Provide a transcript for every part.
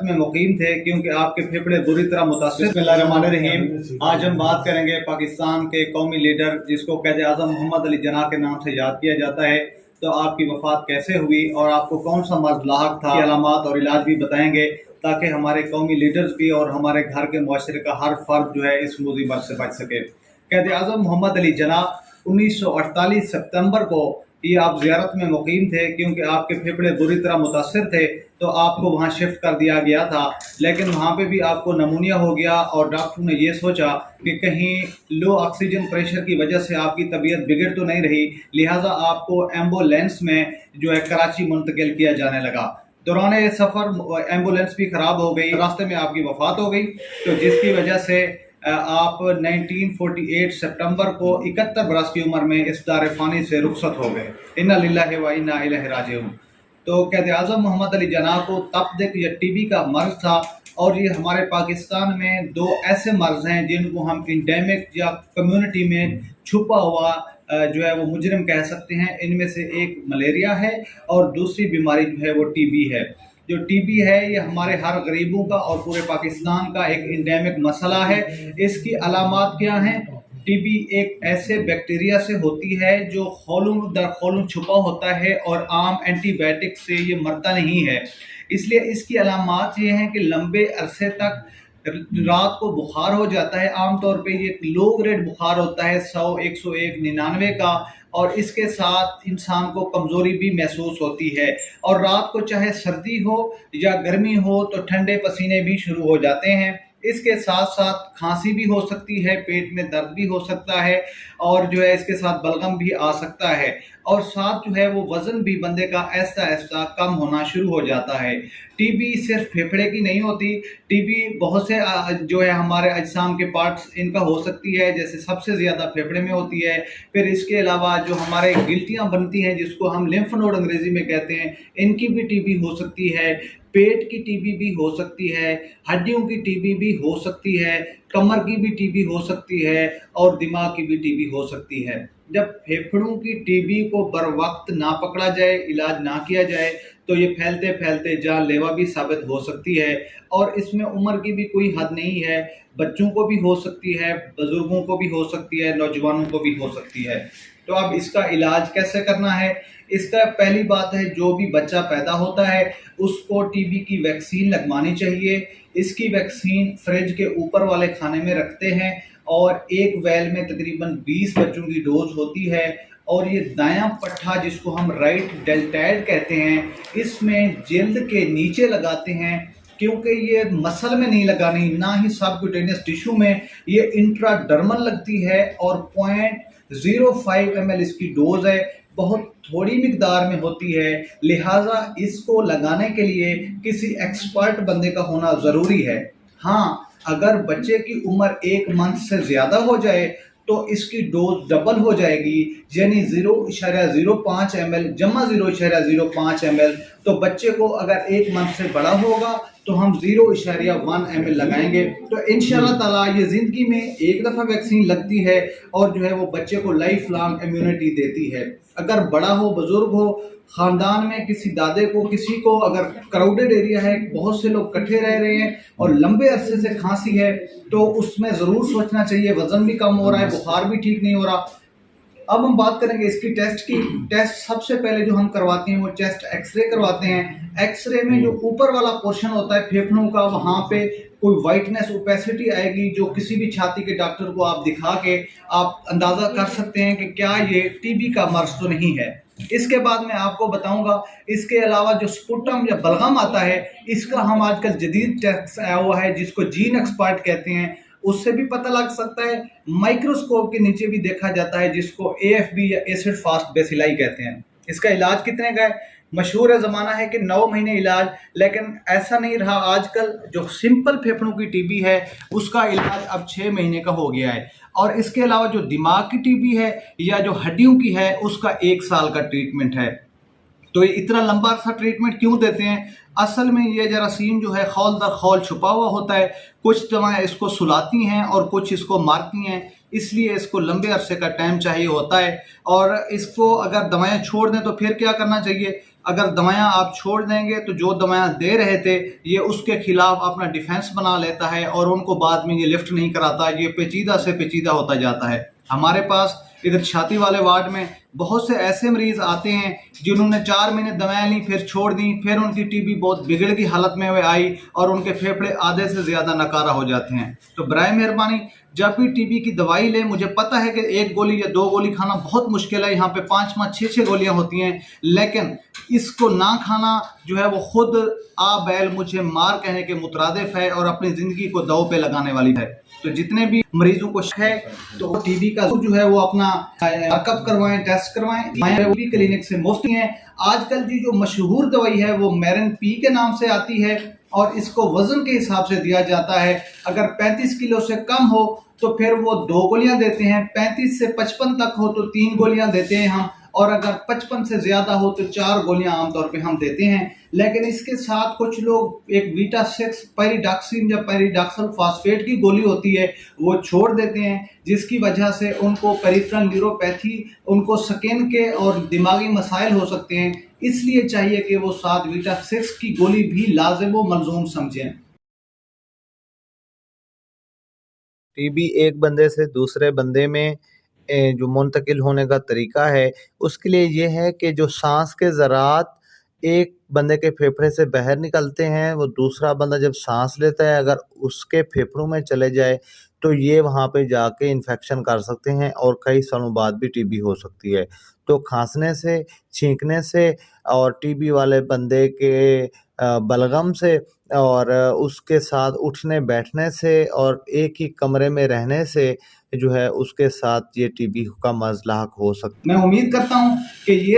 में मुकीम थे क्योंकि आपके फेफड़े बुरी तरह मुतासिर। बिस्मिल्लाहिर्रहमानिर्रहीम। आज हम बात करेंगे पाकिस्तान के कौमी लीडर जिसको क़ायद आज़म मोहम्मद अली जिन्ना के नाम से याद किया जाता है, तो आपकी वफ़ात कैसे हुई और आपको कौन सा मर्ज़ लाहक था, अलामात और इलाज भी बताएंगे ताकि हमारे कौमी लीडर्स भी और हमारे घर के मुआशरे का हर फर्द जो है इस मुज़ी मर्ज़ से बच सके। क़ायद आज़म मोहम्मद अली जिन्ना 1948 सितंबर को ये आप ज़ियारत में मुकीम थे क्योंकि आपके फेफड़े बुरी तरह मुतासिर थे, तो आपको वहाँ शिफ्ट कर दिया गया था। लेकिन वहाँ पे भी आपको नमूनिया हो गया और डॉक्टर ने ये सोचा कि कहीं लो ऑक्सीजन प्रेशर की वजह से आपकी तबीयत बिगड़ तो नहीं रही, लिहाजा आपको एम्बुलेंस में जो है कराची मुंतकिल किया जाने लगा। दौरान सफ़र एम्बुलेंस भी ख़राब हो गई, रास्ते में आपकी वफ़ात हो गई, तो जिसकी वजह से आप 1948 सितंबर को 71 बरस की उम्र में इस दार फ़ानी से रुखसत हो गए। इन्ना लिल्लाहि व इन्ना इलैहि राजिऊन। तो क़ायद आज़म मोहम्मद अली जिन्ना को तपदिक या टीबी का मर्ज़ था और ये हमारे पाकिस्तान में दो ऐसे मर्ज़ हैं जिनको हम इंडेमिक या कम्युनिटी में छुपा हुआ जो है वो मुजरिम कह सकते हैं। इनमें से एक मलेरिया है और दूसरी बीमारी जो है वो टीबी है। जो टीबी है ये हमारे हर गरीबों का और पूरे पाकिस्तान का एक इंडेमिक मसला है। इसकी अलामात क्या हैं? टीबी एक ऐसे बैक्टीरिया से होती है जो खोलूं दर खोलूं छुपा होता है और आम एंटीबायोटिक से ये मरता नहीं है। इसलिए इसकी अलामात ये हैं कि लंबे अरसे तक रात को बुखार हो जाता है। आमतौर पे ये लो ग्रेड बुखार होता है 100, 101, 99 का, और इसके साथ इंसान को कमज़ोरी भी महसूस होती है और रात को चाहे सर्दी हो या गर्मी हो तो ठंडे पसीने भी शुरू हो जाते हैं। इसके साथ साथ खांसी भी हो सकती है, पेट में दर्द भी हो सकता है और जो है इसके साथ बलगम भी आ सकता है और साथ जो है वो वज़न भी बंदे का ऐसा ऐसा कम होना शुरू हो जाता है। टीबी सिर्फ फेफड़े की नहीं होती, टीबी बहुत से जो है हमारे अजसाम के पार्ट्स इनका हो सकती है, जैसे सबसे ज़्यादा फेफड़े में होती है। फिर इसके अलावा जो हमारे गिल्टियाँ बनती हैं जिसको हम लिम्फ नोड अंग्रेज़ी में कहते हैं, इनकी भी टीबी हो सकती है। पेट की टीबी भी हो सकती है, हड्डियों की टीबी भी हो सकती है, कमर की भी टीबी हो सकती है और दिमाग की भी टीबी हो सकती है। जब फेफड़ों की टीबी को बर वक्त ना पकड़ा जाए, इलाज ना किया जाए, तो ये फैलते फैलते जानलेवा भी साबित हो सकती है और इसमें उम्र की भी कोई हद नहीं है। बच्चों को भी हो सकती है, बुजुर्गों को भी हो सकती है, नौजवानों को भी हो सकती है। तो अब इसका इलाज कैसे करना है? इसका पहली बात है जो भी बच्चा पैदा होता है उसको टीबी की वैक्सीन लगवानी चाहिए। इसकी वैक्सीन फ्रिज के ऊपर वाले खाने में रखते हैं और एक वैल में तकरीबन 20 बच्चों की डोज होती है और ये दायां पट्ठा जिसको हम राइट डेल्टॉइड कहते हैं, इसमें जिल्द के नीचे लगाते हैं क्योंकि ये मसल में नहीं लगानी, ना ही सबक्यूटेनियस टिश्यू में, ये इंट्राडर्मल लगती है और 0.05 ml इसकी डोज है, बहुत थोड़ी मिकदार में होती है। लिहाजा इसको लगाने के लिए किसी एक्सपर्ट बंदे का होना ज़रूरी है। हाँ, अगर बच्चे की उम्र 1 मंथ से ज़्यादा हो जाए तो इसकी डोज डबल हो जाएगी, यानी 0.05 ml जमा 0.05 ml। तो बच्चे को अगर 1 मंथ से बड़ा होगा तो हम 0.1 ml लगाएंगे। तो इंशाल्लाह ताला ये ज़िंदगी में एक दफ़ा वैक्सीन लगती है और जो है वो बच्चे को लाइफ लॉन्ग इम्यूनिटी देती है। अगर बड़ा हो, बुजुर्ग हो, ख़ानदान में किसी दादे को, किसी को, अगर क्राउडेड एरिया है, बहुत से लोग इकट्ठे रह रहे हैं और लंबे अरसे से खांसी है, तो उसमें ज़रूर सोचना चाहिए। वज़न भी कम हो रहा है, बुखार भी ठीक नहीं हो रहा। अब हम बात करेंगे इसकी टेस्ट की। टेस्ट सबसे पहले जो हम करवाते हैं वो चेस्ट एक्सरे करवाते हैं। एक्सरे में जो ऊपर वाला पोर्शन होता है फेफड़ों का, वहाँ पे कोई वाइटनेस, ओपेसिटी आएगी जो किसी भी छाती के डॉक्टर को आप दिखा के आप अंदाज़ा कर सकते हैं कि क्या ये टीबी का मर्ज़ तो नहीं है। इसके बाद मैं आपको बताऊंगा इसके अलावा जो स्पुटम या बलगम आता है, इसका हम आजकल जदीद टेस्ट आया हुआ है जिसको जीन एक्सपर्ट कहते हैं, उससे भी पता लग सकता है। माइक्रोस्कोप के नीचे भी देखा जाता है जिसको AFB या एसिड फास्ट बेसिलाई कहते हैं। इसका इलाज कितने का है? मशहूर है ज़माना है कि 9 महीने इलाज, लेकिन ऐसा नहीं रहा। आजकल जो सिंपल फेफड़ों की टीबी है उसका इलाज अब 6 महीने का हो गया है और इसके अलावा जो दिमाग की टीबी है या जो हड्डियों की है उसका 1 साल का ट्रीटमेंट है। तो ये इतना लंबा सा ट्रीटमेंट क्यों देते हैं? असल में ये जरासीम जो है खौल दर खौल छुपा हुआ होता है। कुछ दवाएं इसको सुलाती हैं और कुछ इसको मारती हैं, इसलिए इसको लंबे अरसे का टाइम चाहिए होता है। और इसको अगर दवाएं छोड़ दें तो फिर क्या करना चाहिए? اگر دوائیاں آپ چھوڑ دیں گے تو جو دوائیاں دے رہے تھے یہ اس کے خلاف اپنا ڈیفنس بنا لیتا ہے اور ان کو بعد میں یہ لفٹ نہیں کراتا، یہ پیچیدہ سے پیچیدہ ہوتا جاتا ہے۔ ہمارے پاس ادھر چھاتی والے وارڈ میں بہت سے ایسے مریض آتے ہیں جنہوں نے 4 مہینے دوائیں لیں پھر چھوڑ دیں، پھر ان کی ٹی بی بہت بگڑ کی حالت میں آئی اور ان کے پھیپھڑے آدھے سے زیادہ ناکارہ ہو جاتے ہیں۔ تو برائے مہربانی جب بھی ٹی بی کی دوائی لیں، مجھے پتہ ہے کہ 1 گولی یا 2 گولی کھانا بہت مشکل ہے، یہاں پہ 5 6 گولیاں ہوتی ہیں، لیکن اس کو نہ کھانا جو ہے وہ خود بیل مجھے مار کہنے کے مترادف ہے اور اپنی زندگی کو داؤ پہ لگانے والی ہے۔ تو جتنے بھی مریضوں کو شک ہے تو ٹی بی کا جو ہے وہ اپنا چیک اپ کروائیں، ٹیسٹ کروائیں، بھی کلینک سے مفت ہیں۔ آج کل جو مشہور دوائی ہے وہ میرن پی کے نام سے آتی ہے اور اس کو وزن کے حساب سے دیا جاتا ہے۔ اگر 35 کلو سے کم ہو تو پھر وہ 2 گولیاں دیتے ہیں، 35 سے 55 تک ہو تو 3 گولیاں دیتے ہیں ہم، اور اگر 55 سے زیادہ ہو تو 4 گولیاں عام طور پہ ہم دیتے ہیں۔ لیکن اس کے ساتھ کچھ لوگ ایک بیٹا 6 پیریڈاکسین یا پیریڈاکسل فاسفیٹ کی گولی ہوتی ہے وہ چھوڑ دیتے ہیں، جس کی وجہ سے ان کو پیریفرل نیوروپیتھی، ان کو سکن کے اور دماغی مسائل ہو سکتے ہیں۔ اس لیے چاہیے کہ وہ 7 بیٹا 6 کی گولی بھی لازم و ملزوم سمجھیں۔ ٹی بی ایک بندے سے دوسرے بندے میں جو منتقل ہونے کا طریقہ ہے، اس کے لیے یہ ہے کہ جو سانس کے ذرات ایک بندے کے پھیپھڑے سے باہر نکلتے ہیں، وہ دوسرا بندہ جب سانس لیتا ہے اگر اس کے پھیپھڑوں میں چلے جائے تو یہ وہاں پہ جا کے انفیکشن کر سکتے ہیں اور کئی سالوں بعد بھی ٹی بی ہو سکتی ہے۔ تو کھانسنے سے، چھینکنے سے اور ٹی بی والے بندے کے بلغم سے اور اس کے ساتھ اٹھنے بیٹھنے سے اور ایک ہی کمرے میں رہنے سے جو ہے اس کے ساتھ یہ ٹی بی کا مرض لاحق ہو سکتا ہے۔ میں امید کرتا ہوں کہ یہ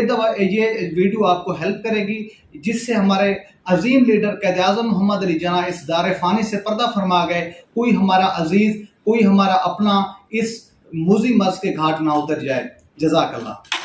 ویڈیو آپ کو ہیلپ کرے گی، جس سے ہمارے عظیم لیڈر قائد اعظم محمد علی جناح اس دار فانی سے پردہ فرما گئے، کوئی ہمارا عزیز، کوئی ہمارا اپنا اس موذی مرض کے گھاٹ نہ اتر جائے۔ جزاک اللہ۔